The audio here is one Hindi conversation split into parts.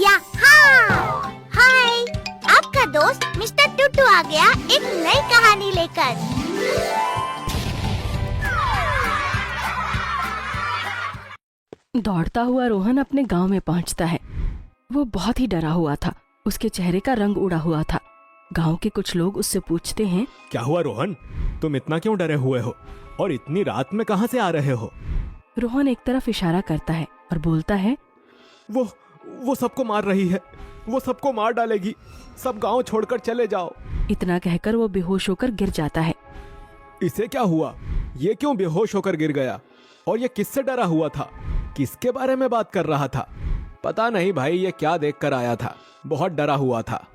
हाय, आपका दोस्त मिस्टर टूटू आ गया एक नई कहानी लेकर। दौड़ता हुआ रोहन अपने गांव में पहुंचता है। वो बहुत ही डरा हुआ था, उसके चेहरे का रंग उड़ा हुआ था। गांव के कुछ लोग उससे पूछते हैं, क्या हुआ रोहन, तुम इतना क्यों डरे हुए हो और इतनी रात में कहां से आ रहे हो? रोहन एक तरफ इशारा करता है और बोलता है, वो सबको मार रही है, वो सबको मार डालेगी, सब गांव छोड़कर चले जाओ। इतना कहकर वो बेहोश होकर गिर जाता है। इसे क्या हुआ? ये क्यों बेहोश होकर गिर गया? और ये किससे डरा हुआ था? किसके बारे में बात कर रहा था? पता नहीं भाई, ये क्या देखकर आया था, बहुत डरा हुआ था।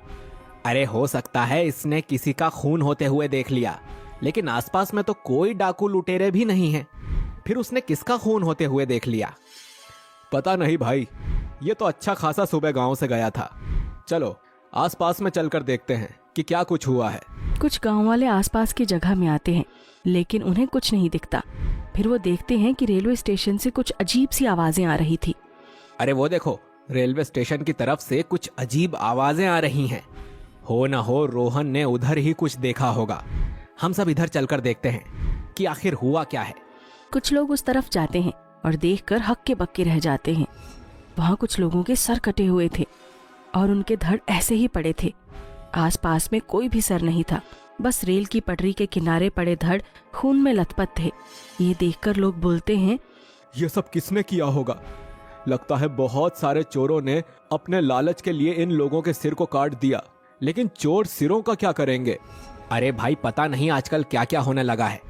अरे हो सकता है इसने किसी का खून होते हुए देख लिया, लेकिन आसपास में तो कोई डाकू लुटेरे भी नहीं है, फिर उसने किसका खून होते हुए देख लिया? पता नहीं भाई, ये तो अच्छा खासा सुबह गांव से गया था। चलो आसपास में चलकर देखते हैं कि क्या कुछ हुआ है। कुछ गांव वाले आसपास की जगह में आते हैं, लेकिन उन्हें कुछ नहीं दिखता। फिर वो देखते हैं कि रेलवे स्टेशन से कुछ अजीब सी आवाजें आ रही थी। अरे वो देखो, रेलवे स्टेशन की तरफ से कुछ अजीब आवाजें आ रही हैं। हो ना हो रोहन ने उधर ही कुछ देखा होगा। हम सब इधर चलकर देखते हैं कि आखिर हुआ क्या है। कुछ लोग उस तरफ जाते हैं और देखकर हक्के बक्के रह जाते हैं। वहाँ कुछ लोगों के सर कटे हुए थे और उनके धड़ ऐसे ही पड़े थे। आसपास में कोई भी सर नहीं था, बस रेल की पटरी के किनारे पड़े धड़ खून में लथपथ थे। ये देखकर लोग बोलते हैं, ये सब किसने किया होगा? लगता है बहुत सारे चोरों ने अपने लालच के लिए इन लोगों के सिर को काट दिया। लेकिन चोर सिरों का क्या करेंगे? अरे भाई पता नहीं आजकल क्या क्या होने लगा है।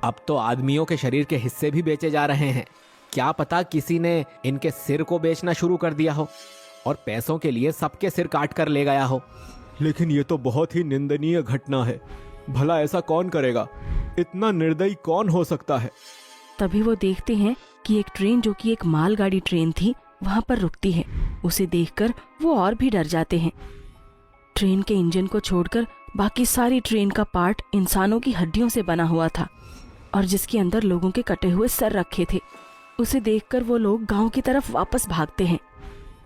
अब तो आदमियों के शरीर के हिस्से भी बेचे जा रहे हैं। क्या पता किसी ने इनके सिर को बेचना शुरू कर दिया हो और पैसों के लिए सबके सिर काट कर ले गया हो। लेकिन ये तो बहुत ही निंदनीय घटना है। भला ऐसा कौन करेगा? इतना निर्दयी कौन हो सकता है? तभी वो देखते हैं कि एक ट्रेन, जो कि एक मालगाड़ी ट्रेन थी, वहाँ पर रुकती है। उसे देखकर वो और भी डर जाते हैं। ट्रेन के इंजन को छोड़कर बाकी सारी ट्रेन का पार्ट इंसानों की हड्डियों से बना हुआ था और जिसके अंदर लोगों के कटे हुए सर रखे थे। उसे देखकर वो लोग गांव की तरफ वापस भागते हैं।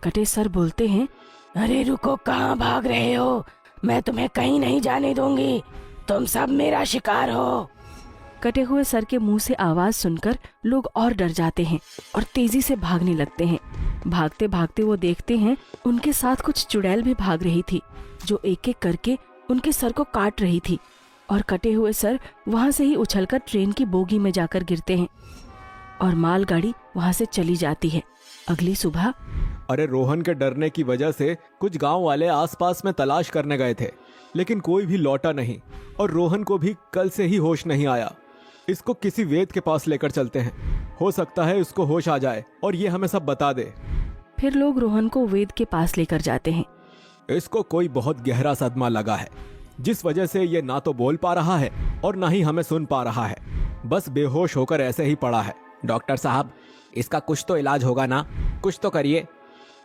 कटे सर बोलते हैं, अरे रुको, कहाँ भाग रहे हो? मैं तुम्हें कहीं नहीं जाने दूंगी, तुम सब मेरा शिकार हो। कटे हुए सर के मुंह से आवाज सुनकर लोग और डर जाते हैं और तेजी से भागने लगते हैं। भागते भागते वो देखते हैं उनके साथ कुछ चुड़ैल भी भाग रही थी, जो एक एक करके उनके सर को काट रही थी और कटे हुए सर वहां से ही उछलकर ट्रेन की बोगी में जाकर गिरते हैं और मालगाड़ी वहां से चली जाती है। अगली सुबह अरे रोहन के डरने की वजह से कुछ गांव वाले आसपास में तलाश करने गए थे, लेकिन कोई भी लौटा नहीं और रोहन को भी कल से ही होश नहीं आया। इसको किसी वेद के पास लेकर चलते हैं, हो सकता है उसको होश आ जाए और ये हमें सब बता दे। फिर लोग रोहन को वेद के पास लेकर जाते हैं। इसको कोई बहुत गहरा सदमा लगा है, जिस वजह से ये ना तो बोल पा रहा है और ना ही हमें सुन पा रहा है। बस बेहोश होकर ऐसे ही पड़ा है। डॉक्टर साहब, इसका कुछ तो इलाज होगा ना, कुछ तो करिए।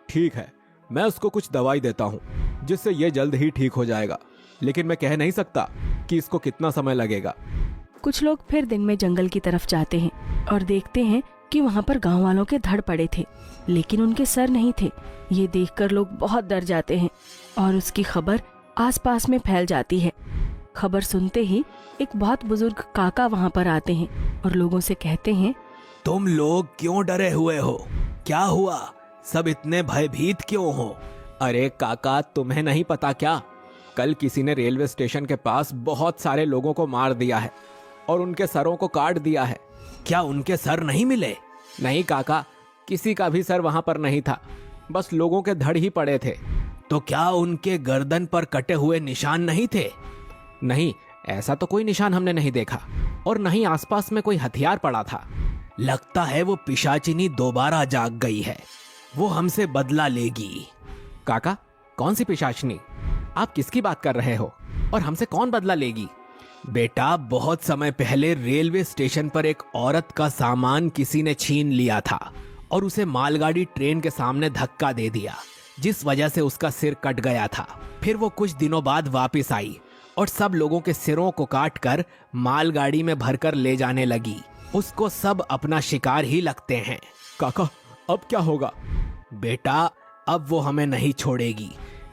ठीक है, मैं उसको कुछ दवाई देता हूँ जिससे ये जल्द ही ठीक हो जाएगा, लेकिन मैं कह नहीं सकता कि इसको कितना समय लगेगा। कुछ लोग फिर दिन में जंगल की तरफ जाते हैं और देखते हैं कि वहाँ पर गांव वालों के धड़ पड़े थे, लेकिन उनके सर नहीं थे। ये देखकर लोग बहुत डर जाते हैं और उसकी खबर आसपास में फैल जाती है। खबर सुनते ही एक बहुत बुजुर्ग काका वहाँ पर आते हैं और लोगों से कहते हैं, तुम लोग क्यों डरे हुए हो? क्या हुआ? सब इतने भयभीत क्यों हो? अरे काका, तुम्हें नहीं पता क्या? कल किसी ने रेलवे स्टेशन के पास बहुत सारे लोगों को मार दिया है और उनके सरों को काट दिया है। क्या उनके सर नहीं मिले? नहीं काका, किसी का भी सर वहां पर नहीं था, बस लोगों के धड़ ही पड़े थे। तो क्या उनके गर्दन पर कटे हुए निशान नहीं थे? नहीं, ऐसा तो कोई निशान हमने नहीं देखा और न ही आसपास में कोई हथियार पड़ा था। लगता है वो पिशाचिनी दोबारा जाग गई है, वो हमसे बदला लेगी। काका, कौन सी पिशाचिनी? आप किसकी बात कर रहे हो और हमसे कौन बदला लेगी? बेटा, बहुत समय पहले रेलवे स्टेशन पर एक औरत का सामान किसी ने छीन लिया था और उसे मालगाड़ी ट्रेन के सामने धक्का दे दिया, जिस वजह से उसका सिर कट गया था। फिर वो कुछ दिनों बाद वापस आई और सब लोगों के सिरों को काटकर मालगाड़ी में भरकर ले जाने लगी। उसको सब अपना शिकार ही लगते हैं। काका, अब क्या होगा? बेटा, अब वो हमें नहीं छोड़ेगी,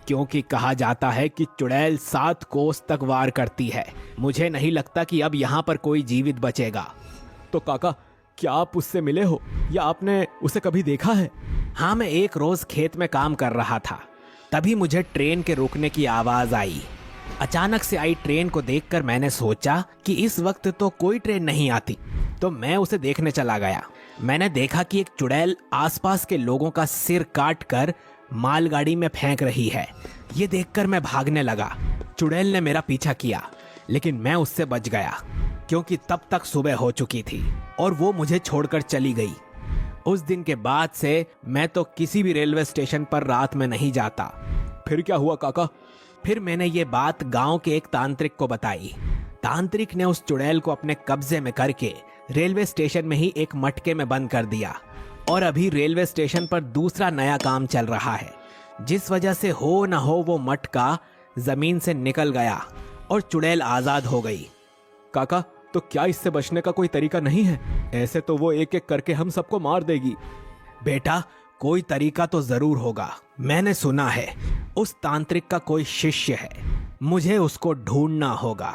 क्योंकि कहा जाता है कि चुड़ैल 7 कोस तक वार करती है। मुझे नहीं लगता कि अब यहाँ पर कोई जीवित बचेगा। तो काका, क्या आप उससे मिले हो या आपने उसे कभी देखा है? हाँ, मैं एक रोज खेत में काम कर रहा था, तभी मुझे ट्रेन के रुकने की आवाज आई। अचानक से आई ट्रेन को देखकर मैंने सोचा कि इस वक्त तो कोई ट्रेन नहीं आती, तो मैं उसे देखने चला गया। मैंने देखा कि एक चुड़ैल आसपास के लोगों का सिर काट कर मालगाड़ी में फेंक रही है। ये देखकर मैं भागने लगा। चुड़ैल ने मेरा पीछा किया, लेकिन मैं उससे बच गया, क्योंकि तब तक सुबह हो चुकी थी और वो मुझे छोड़कर चली गई। उस दिन के बाद से मैं तो किसी भी रेलवे स्टेशन पर रात में नहीं जाता। फिर क्या हुआ काका? फिर मैंने ये बात गांव के एक तांत्रिक को बताई। तांत्रिक ने उस चुड़ैल को अपने कब्जे में करके रेलवे स्टेशन में ही एक मटके में बंद कर दिया, और अभी रेलवे स्टेशन पर दूसरा नया काम चल रहा है, जिस वजह से हो न हो वो मटका जमीन से निकल गया और चुड़ैल आजाद हो गई। काका, तो क्या इससे बचने का कोई तरीका नहीं है? ऐसे तो वो एक एक करके हम सबको मार देगी। बेटा, कोई तरीका तो जरूर होगा। मैंने सुना है उस तांत्रिक का कोई शिष्य है, मुझे उसको ढूंढना होगा।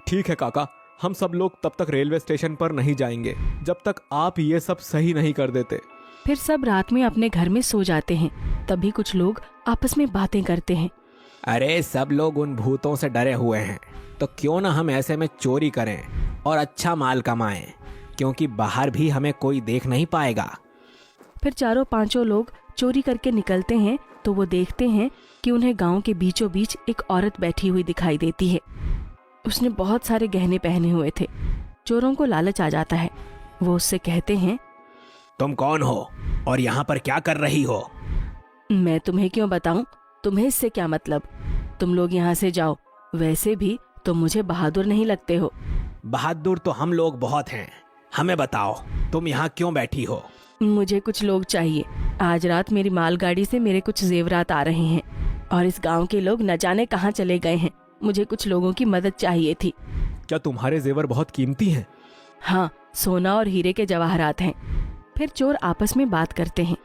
ठीक है काका, हम सब लोग तब तक रेलवे स्टेशन पर नहीं जाएंगे जब तक आप ये सब सही नहीं कर देते। फिर सब रात में अपने घर में सो जाते हैं। तभी कुछ लोग आपस में बातें करते हैं। अरे, सब लोग उन भूतों से डरे हुए हैं, तो क्यों ना हम ऐसे में चोरी करें और अच्छा माल कमाएं, क्योंकि बाहर भी हमें कोई देख नहीं पाएगा। फिर चारों पांचों लोग चोरी करके निकलते हैं तो वो देखते हैं कि उन्हें गांव के बीचों बीच एक औरत बैठी हुई दिखाई देती है। उसने बहुत सारे गहने पहने हुए थे। चोरों को लालच आ जाता है। वो उससे कहते हैं, तुम कौन हो और यहाँ पर क्या कर रही हो? मैं तुम्हें क्यों बताऊं, तुम्हें इससे क्या मतलब? तुम लोग यहाँ से जाओ। वैसे भी तुम मुझे बहादुर नहीं लगते हो। बहादुर तो हम लोग बहुत हैं। हमें बताओ, तुम यहाँ क्यों बैठी हो? मुझे कुछ लोग चाहिए। आज रात मेरी मालगाड़ी से मेरे कुछ जेवरात आ रहे हैं और इस गांव के लोग न जाने कहाँ चले गए हैं। मुझे कुछ लोगों की मदद चाहिए थी। क्या तुम्हारे जेवर बहुत कीमती हैं? हाँ, सोना और हीरे के जवाहरात हैं। फिर चोर आपस में बात करते हैं।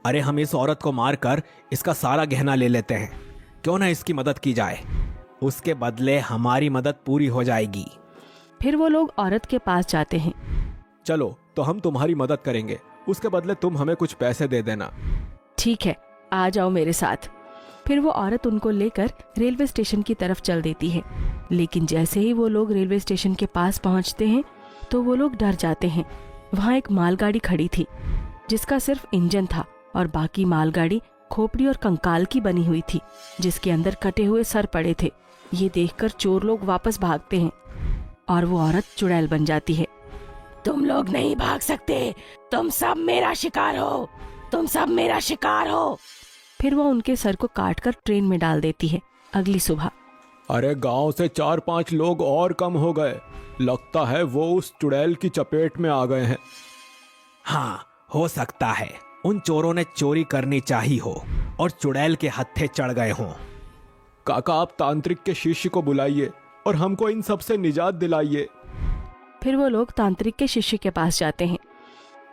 अरे, हम इस औरत को मारकर इसका सारा गहना ले लेते हैं। क्यों ना इसकी मदद की जाए, उसके बदले हमारी मदद पूरी हो जाएगी। फिर वो लोग औरत के पास जाते हैं। चलो, तो हम तुम्हारी मदद करेंगे, उसके बदले तुम हमें कुछ पैसे दे देना। ठीक है, आ जाओ मेरे साथ। फिर वो औरत उनको लेकर रेलवे स्टेशन की तरफ चल देती है। लेकिन जैसे ही वो लोग रेलवे स्टेशन के पास पहुंचते हैं तो वो लोग डर जाते हैं। वहाँ एक मालगाड़ी खड़ी थी जिसका सिर्फ इंजन था और बाकी मालगाड़ी खोपड़ी और कंकाल की बनी हुई थी, जिसके अंदर कटे हुए सर पड़े थे। ये देखकर चोर लोग वापस भागते हैं और वो औरत चुड़ैल बन जाती है। तुम लोग नहीं भाग सकते, तुम सब मेरा शिकार हो, तुम सब मेरा शिकार हो। फिर वो उनके सर को काटकर ट्रेन में डाल देती है। अगली सुबह, अरे, गांव से 4-5 लोग और कम हो गए। लगता है वो उस चुड़ैल की चपेट में आ गए हैं। हाँ, हो सकता है उन चोरों ने चोरी करनी चाहिए हो और चुड़ैल के हत्थे चढ़ गए हों। काका, आप तांत्रिक के शिष्य को बुलाइए और हमको इन सब से निजात दिलाइए। फिर वो लोग तांत्रिक के शिष्य के पास जाते हैं।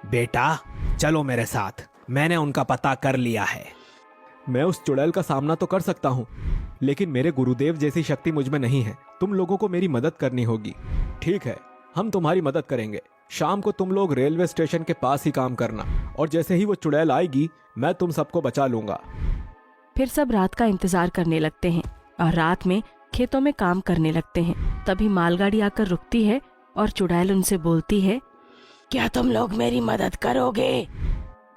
बेटा, चलो मेरे साथ, मैंने उनका पता कर लिया है। मैं उस चुड़ैल का सामना तो कर सकता हूँ, लेकिन मेरे गुरुदेव जैसी शक्ति मुझ में नहीं है। तुम लोगों को मेरी मदद करनी होगी। ठीक है, हम तुम्हारी मदद करेंगे। शाम को तुम लोग रेलवे स्टेशन के पास ही काम करना, और जैसे ही वो चुड़ैल आएगी मैं तुम सबको बचा लूंगा। फिर सब रात का इंतजार करने लगते हैं और रात में खेतों में काम करने लगते हैं। तभी मालगाड़ी आकर रुकती है और चुड़ैल उनसे बोलती है, क्या तुम लोग मेरी मदद करोगे?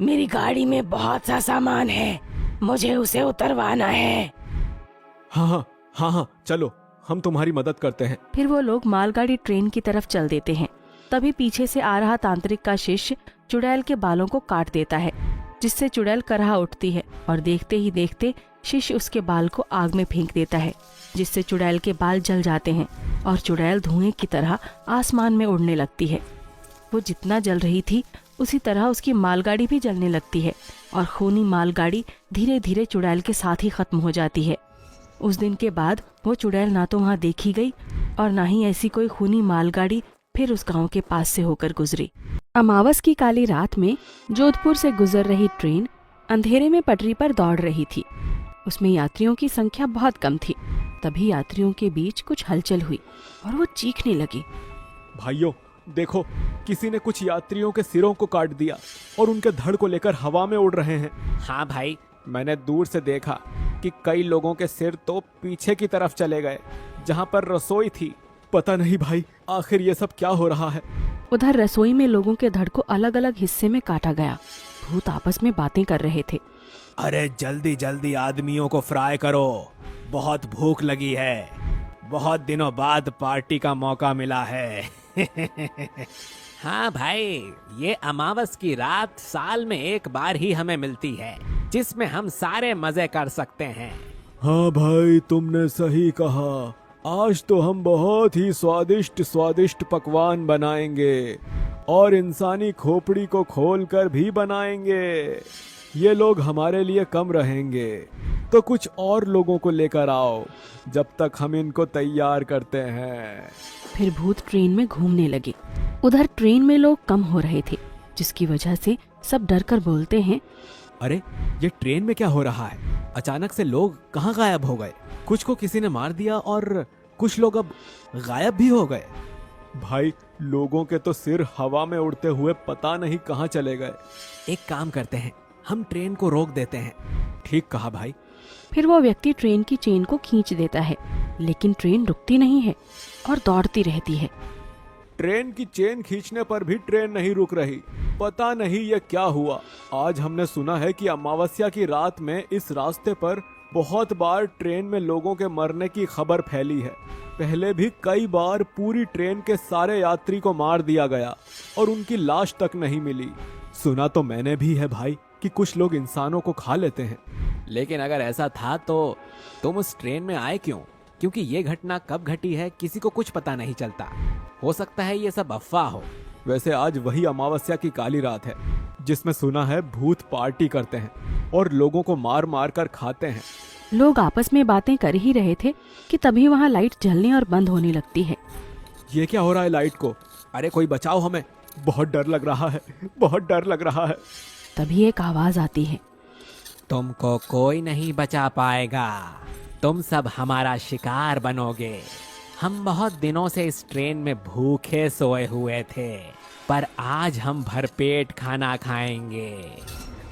मेरी गाड़ी में बहुत सा सामान है, मुझे उसे उतरवाना है। हाँ, चलो, हम तुम्हारी मदद करते हैं। फिर वो लोग मालगाड़ी ट्रेन की तरफ चल देते हैं। तभी पीछे से आ रहा तांत्रिक का शिष्य चुड़ैल के बालों को काट देता है, जिससे चुड़ैल करहा उठती है और देखते ही देखते शिष्य उसके बाल को आग में फेंक देता है, जिससे चुड़ैल के बाल जल जाते हैं और चुड़ैल धुएं की तरह आसमान में उड़ने लगती है। वो जितना जल रही थी उसी तरह उसकी मालगाड़ी भी जलने लगती है और खूनी मालगाड़ी धीरे धीरे चुड़ैल के साथ ही खत्म हो जाती है। उस दिन के बाद वो चुड़ैल ना तो वहाँ देखी गई और ना ही ऐसी कोई खूनी मालगाड़ी फिर उस गांव के पास से होकर गुजरी। अमावस की काली रात में जोधपुर से गुजर रही ट्रेन अंधेरे में पटरी पर दौड़ रही थी। उसमें यात्रियों की संख्या बहुत कम थी। तभी यात्रियों के बीच कुछ हलचल हुई और वो चीखने लगी। भाइयों देखो, किसी ने कुछ यात्रियों के सिरों को काट दिया और उनके धड़ को लेकर हवा में उड़ रहे हैं। हाँ भाई, मैंने दूर से देखा कि कई लोगों के सिर तो पीछे की तरफ चले गए जहां पर रसोई थी। पता नहीं भाई, आखिर ये सब क्या हो रहा है। उधर रसोई में लोगों के धड़ को अलग अलग हिस्से में काटा गया। भूत आपस में बातें कर रहे थे। अरे जल्दी जल्दी आदमियों को फ्राई करो, बहुत भूख लगी है, बहुत दिनों बाद पार्टी का मौका मिला है। हाँ भाई, ये अमावस की रात साल में एक बार ही हमें मिलती है जिसमें हम सारे मजे कर सकते हैं। हाँ भाई, तुमने सही कहा। आज तो हम बहुत ही स्वादिष्ट स्वादिष्ट पकवान बनाएंगे और इंसानी खोपड़ी को खोलकर भी बनाएंगे। ये लोग हमारे लिए कम रहेंगे तो कुछ और लोगों को लेकर आओ जब तक हम इनको तैयार करते हैं। फिर भूत ट्रेन में घूमने लगे। उधर ट्रेन में लोग कम हो रहे थे, जिसकी वजह से सब डर कर बोलते हैं, अरे ये ट्रेन में क्या हो रहा है? अचानक से लोग कहाँ गायब हो गए? कुछ को किसी ने मार दिया और कुछ लोग अब गायब भी हो गए। भाई, लोगों के तो सिर हवा में उड़ते हुए पता नहीं कहाँ चले गए। एक काम करते हैं, हम ट्रेन को रोक देते हैं। ठीक कहा भाई। फिर वो व्यक्ति ट्रेन की चेन को खींच देता है, लेकिन ट्रेन रुकती नहीं है और दौड़ती रहती है। ट्रेन की चेन खींचने पर भी ट्रेन नहीं रुक रही। पता नहीं ये क्या हुआ। आज हमने सुना है कि अमावस्या की रात में इस रास्ते पर बहुत बार ट्रेन में लोगों के मरने की खबर फैली है। पहले भी कई बार पूरी ट्रेन के सारे यात्री को मार दिया गया और उनकी लाश तक नहीं मिली। सुना तो मैंने भी है भाई कि कुछ लोग इंसानों को खा लेते हैं। लेकिन अगर ऐसा था तो तुम उस ट्रेन में आए क्यों? क्योंकि ये घटना कब घटी है किसी को कुछ पता नहीं चलता। हो सकता है ये सब अफवाह हो। वैसे आज वही अमावस्या की काली रात है जिसमें सुना है भूत पार्टी करते हैं और लोगों को मार मार कर खाते हैं। लोग आपस में बातें कर ही रहे थे कि तभी वहाँ लाइट जलने और बंद होने लगती है। ये क्या हो रहा है लाइट को? अरे कोई बचाओ हमें, बहुत डर लग रहा है, बहुत डर लग रहा है। तभी एक आवाज आती है, तुमको कोई नहीं बचा पाएगा, तुम सब हमारा शिकार बनोगे। हम बहुत दिनों से इस ट्रेन में भूखे सोए हुए थे, पर आज हम भरपेट खाना खाएंगे।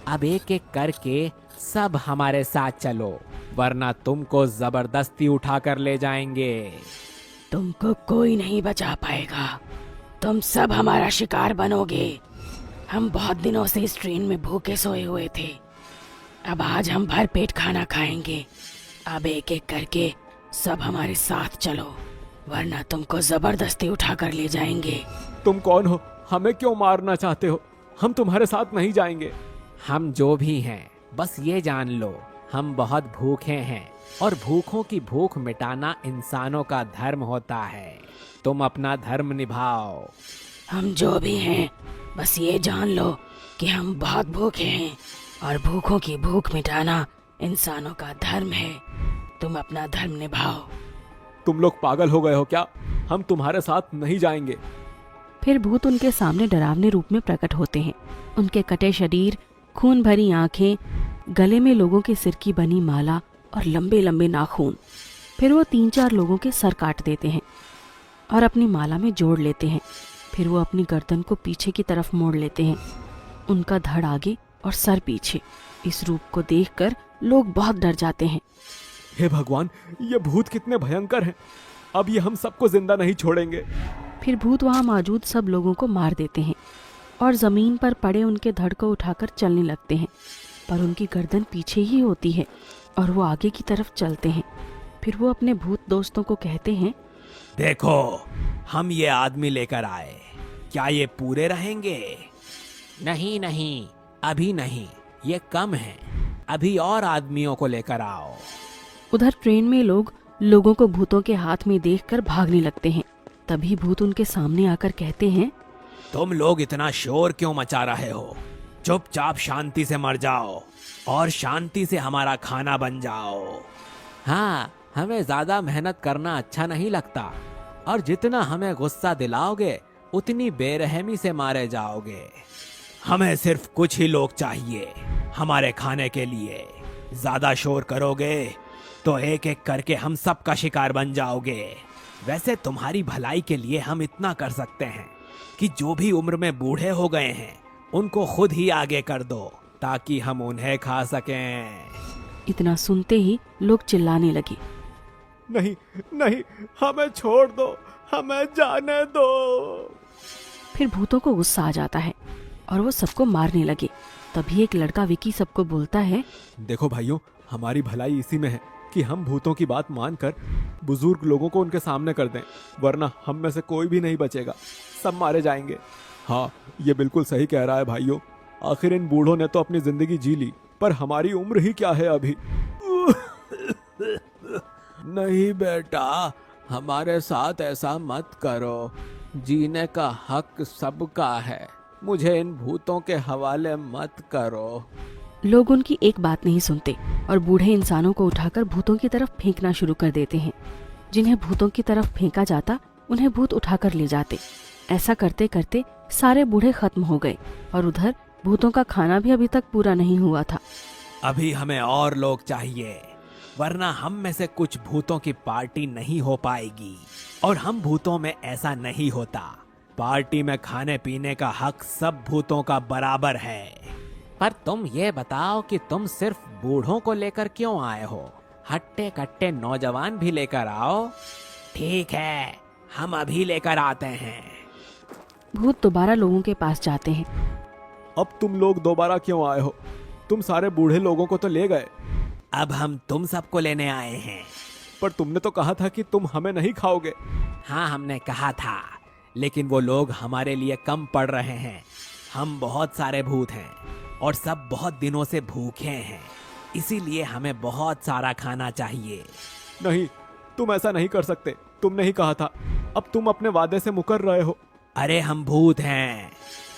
अब एक एक करके सब हमारे साथ चलो, वरना तुमको जबरदस्ती उठा कर ले जाएंगे। तुमको कोई नहीं बचा पाएगा, तुम सब हमारा शिकार बनोगे। हम बहुत दिनों से इस ट्रेन में भूखे सोए हुए थे, अब आज हम भरपेट खाना खाएंगे। अब एक एक करके सब हमारे साथ चलो, वरना तुमको जबरदस्ती उठा कर ले जाएंगे। तुम कौन हो? हमें क्यों मारना चाहते हो? हम तुम्हारे साथ नहीं जाएंगे। हम जो भी हैं, बस ये जान लो, हम बहुत भूखे हैं और भूखों की भूख मिटाना इंसानों का धर्म होता है। तुम अपना धर्म निभाओ। हम जो भी हैं, बस ये जान लो कि हम बहुत भूखे हैं और भूखों की भूख मिटाना इंसानों का धर्म है। तुम अपना धर्म निभाओ। तुम लोग पागल हो गए हो क्या? हम तुम्हारे साथ नहीं जाएंगे। फिर भूत उनके सामने डरावने रूप में प्रकट होते हैं। उनके कटे शरीर, खून भरी आंखें, गले में लोगों के सिर की बनी माला और लंबे लंबे नाखून। फिर वो 3-4 लोगों के सर काट देते हैं और अपनी माला में जोड़ लेते हैं। फिर वो अपनी गर्दन को पीछे की तरफ मोड़ लेते हैं, उनका धड़ आगे और सर पीछे। इस रूप को देखकर लोग बहुत डर जाते हैं। हे भगवान, ये भूत कितने भयंकर हैं। अब ये हम सबको जिंदा नहीं छोड़ेंगे। फिर भूत वहाँ मौजूद सब लोगों को मार देते हैं और जमीन पर पड़े उनके धड़ को उठाकर चलने लगते हैं, पर उनकी गर्दन पीछे ही होती है और वो आगे की तरफ चलते हैं। फिर वो अपने भूत दोस्तों को कहते हैं, देखो, हम ये आदमी लेकर आए, क्या ये पूरे रहेंगे? नहीं नहीं, अभी नहीं, ये कम है, अभी और आदमियों को लेकर आओ। उधर ट्रेन में लोग लोगों को भूतों के हाथ में देखकर भागने लगते हैं। तभी भूत उनके सामने आकर कहते हैं, तुम लोग इतना शोर क्यों मचा रहे हो? चुपचाप शांति से मर जाओ और शांति से हमारा खाना बन जाओ। हाँ, हमें ज्यादा मेहनत करना अच्छा नहीं लगता और जितना हमें गुस्सा दिलाओगे उतनी बेरहमी से मारे जाओगे। हमें सिर्फ कुछ ही लोग चाहिए हमारे खाने के लिए। ज्यादा शोर करोगे तो एक एक करके हम सबका शिकार बन जाओगे। वैसे तुम्हारी भलाई के लिए हम इतना कर सकते हैं कि जो भी उम्र में बूढ़े हो गए हैं उनको खुद ही आगे कर दो ताकि हम उन्हें खा सकें। इतना सुनते ही लोग चिल्लाने लगे। नहीं नहीं, हमें छोड़ दो, हमें जाने दो। फिर भूतों को गुस्सा आ जाता है और वो सबको मारने लगे। तभी एक लड़का विकी सबको बोलता है, देखो भाइयों, हमारी भलाई इसी में है कि हम भूतों की बात मानकर बुजुर्ग लोगों को उनके सामने कर दें, वरना हम में से कोई भी नहीं बचेगा, सब मारे जाएंगे। हाँ, ये बिल्कुल सही कह रहा है भाइयों। आखिर इन बूढ़ों ने तो अपनी जिंदगी जी ली, पर हमारी उम्र ही क्या है अभी। नहीं बेटा, हमारे साथ ऐसा मत करो। जीने का हक सबका है। मुझे इन भूतों के हवाले मत करो। लोग उनकी एक बात नहीं सुनते और बूढ़े इंसानों को उठाकर भूतों की तरफ फेंकना शुरू कर देते हैं। जिन्हें भूतों की तरफ फेंका जाता उन्हें भूत उठाकर ले जाते। ऐसा करते करते सारे बूढ़े खत्म हो गए और उधर भूतों का खाना भी अभी तक पूरा नहीं हुआ था। अभी हमें और लोग चाहिए, वरना हम में से कुछ भूतों की पार्टी नहीं हो पाएगी। और हम भूतों में ऐसा नहीं होता। पार्टी में खाने पीने का हक सब भूतों का बराबर है। पर तुम ये बताओ कि तुम सिर्फ बूढ़ों को लेकर क्यों आए हो? हट्टे कट्टे नौजवान भी लेकर आओ। ठीक है, हम अभी लेकर आते हैं। भूत दोबारा लोगों के पास जाते हैं। अब तुम लोग दोबारा क्यों आए हो? तुम सारे बूढ़े लोगों को तो ले गए, अब हम तुम सबको लेने आए हैं। पर तुमने तो कहा था कि तुम हमें नहीं खाओगे। हाँ, हमने कहा था, लेकिन वो लोग हमारे लिए कम पड़ रहे हैं। हम बहुत सारे भूत हैं और सब बहुत दिनों से भूखे हैं, इसीलिए हमें बहुत सारा खाना चाहिए। नहीं, तुम ऐसा नहीं कर सकते। तुमने ही कहा था, अब तुम अपने वादे से मुकर रहे हो। अरे हम भूत हैं,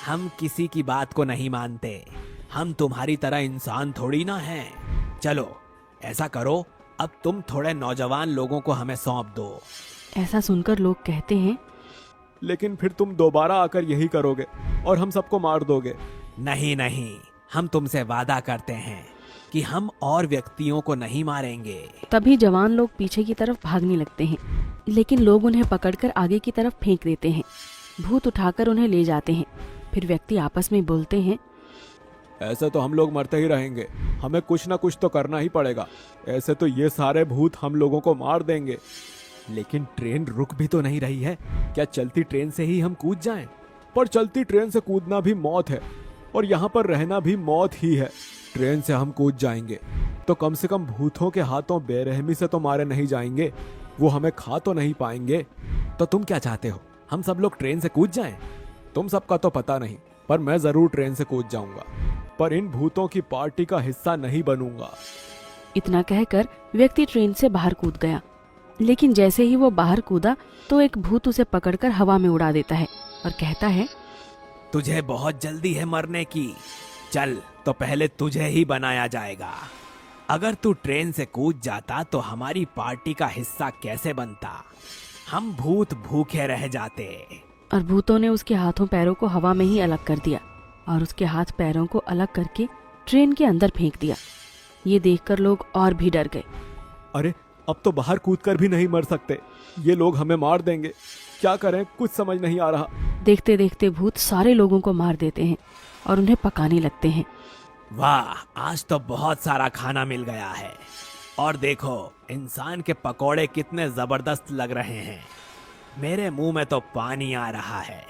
हम किसी की बात को नहीं मानते। हम तुम्हारी तरह इंसान थोड़ी ना हैं। चलो ऐसा करो, अब तुम थोड़े नौजवान लोगों को हमें सौंप दो। ऐसा सुनकर लोग कहते हैं, लेकिन फिर तुम दोबारा आकर यही करोगे और हम सबको मार दोगे। नहीं नहीं, हम तुमसे वादा करते हैं कि हम और व्यक्तियों को नहीं मारेंगे। तभी जवान लोग पीछे की तरफ भागने लगते हैं, लेकिन लोग उन्हें पकड़कर आगे की तरफ फेंक देते हैं। भूत उठाकर उन्हें ले जाते हैं। फिर व्यक्ति आपस में बोलते हैं, ऐसे तो हम लोग मरते ही रहेंगे, हमें कुछ ना कुछ तो करना ही पड़ेगा। ऐसे तो ये सारे भूत हम लोगों को मार देंगे। लेकिन ट्रेन रुक भी तो नहीं रही है, क्या चलती ट्रेन से ही हम कूद जाएं? पर चलती ट्रेन से कूदना भी मौत है और यहाँ पर रहना भी मौत ही है। ट्रेन से हम कूद जाएंगे तो कम से कम भूतों के हाथों बेरहमी से तो मारे नहीं जाएंगे, वो हमें खा तो नहीं पाएंगे। तो तुम क्या चाहते हो, हम सब लोग ट्रेन से कूद जाएं? तुम सबका तो पता नहीं, पर मैं जरूर ट्रेन से कूद जाऊंगा, पर इन भूतों की पार्टी का हिस्सा नहीं बनूंगा। इतना कहकर व्यक्ति ट्रेन से बाहर कूद गया। लेकिन जैसे ही वो बाहर कूदा तो एक भूत उसे पकड़कर हवा में उड़ा देता है और कहता है, तुझे बहुत जल्दी है मरने की, चल तो पहले तुझे ही बनाया जाएगा। अगर तू ट्रेन से कूद जाता तो हमारी पार्टी का हिस्सा कैसे बनता? हम भूत भूखे रह जाते। और भूतों ने उसके हाथों पैरों को हवा में ही अलग कर दिया और उसके हाथ पैरों को अलग करके ट्रेन के अंदर फेंक दिया। ये देखकर लोग और भी डर गए। अरे अब तो बाहर कूदकर भी नहीं मर सकते, ये लोग हमें मार देंगे, क्या करें कुछ समझ नहीं आ रहा। देखते देखते भूत सारे लोगों को मार देते हैं और उन्हें पकाने लगते हैं। वाह, आज तो बहुत सारा खाना मिल गया है। और देखो, इंसान के पकोड़े कितने जबरदस्त लग रहे हैं। मेरे मुंह में तो पानी आ रहा है।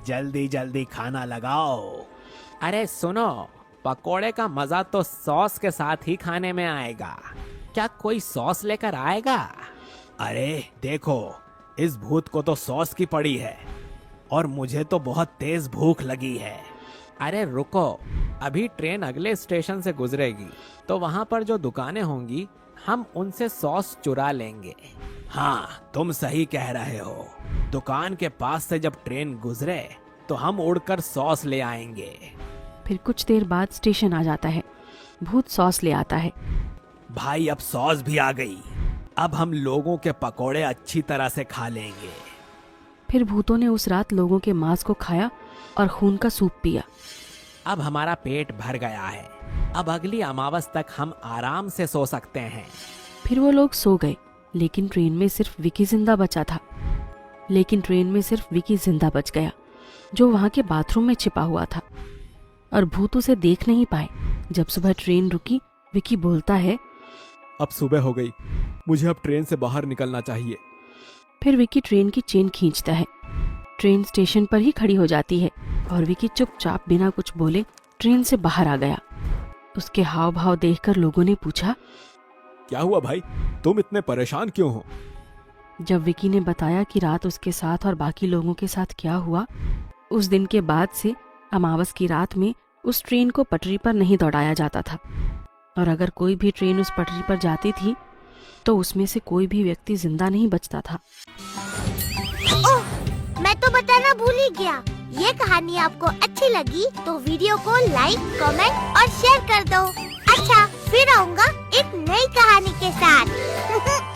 जल्दी जल्दी खाना लगाओ। अरे सुनो, पकोड़े का मजा तो सॉस के साथ ही खाने में आएगा। क्या कोई सॉस लेकर आएगा? अरे देखो, इस भूत को तो सॉस की पड़ी है और मुझे तो बहुत तेज भूख लगी है। अरे रुको, अभी ट्रेन अगले स्टेशन से गुजरेगी तो वहां पर जो दुकानें होंगी हम उनसे सॉस चुरा लेंगे। हाँ, तुम सही कह रहे हो। दुकान के पास से जब ट्रेन गुजरे तो हम उड़कर सॉस ले आएंगे। फिर कुछ देर बाद स्टेशन आ जाता है। भूत सॉस ले आता है। भाई, अब सॉस भी आ गई। अब हम लोगों के पकोड़े अच्छी तरह से खा लेंगे। फिर भूतों ने उस रात लोगों के मांस को खाया और खून का सूप पिया। अब हमारा पेट भर गया है। अब अगली अमावस तक हम आराम से सो सकते हैं। फिर वो लोग सो गए, लेकिन ट्रेन में सिर्फ विकी जिंदा बचा था। लेकिन ट्रेन में सिर्फ विकी जिंदा बच गया, जो वहां के बाथरूम में छिपा हुआ था, और भूत उसे देख नहीं पाए। जब सुबह ट्रेन रुकी, विकी बोलता है, अब सुबह हो गई, मुझे अब ट्रेन से बाहर निकलना चाहिए। फिर विकी ट्रेन की चेन खींचता है। ट्रेन स्टेशन पर ही खड़ी हो जाती है और विकी चुपचाप बिना कुछ बोले ट्रेन से बाहर आ गया। उसके हाव भाव देखकर लोगों ने पूछा, क्या हुआ भाई, तुम इतने परेशान क्यों हो? जब विकी ने बताया कि रात उसके साथ और बाकी लोगों के साथ क्या हुआ, उस दिन के बाद से अमावस की रात में उस ट्रेन को पटरी पर नहीं दौड़ाया जाता था, और अगर कोई भी ट्रेन उस पटरी पर जाती थी तो उसमें से कोई भी व्यक्ति जिंदा नहीं बचता था। ओह, मैं तो बताना भूल ही गया। ये कहानी आपको अच्छी लगी तो वीडियो को लाइक, कमेंट और शेयर कर दो। अच्छा, फिर आऊँगा एक नई कहानी के साथ।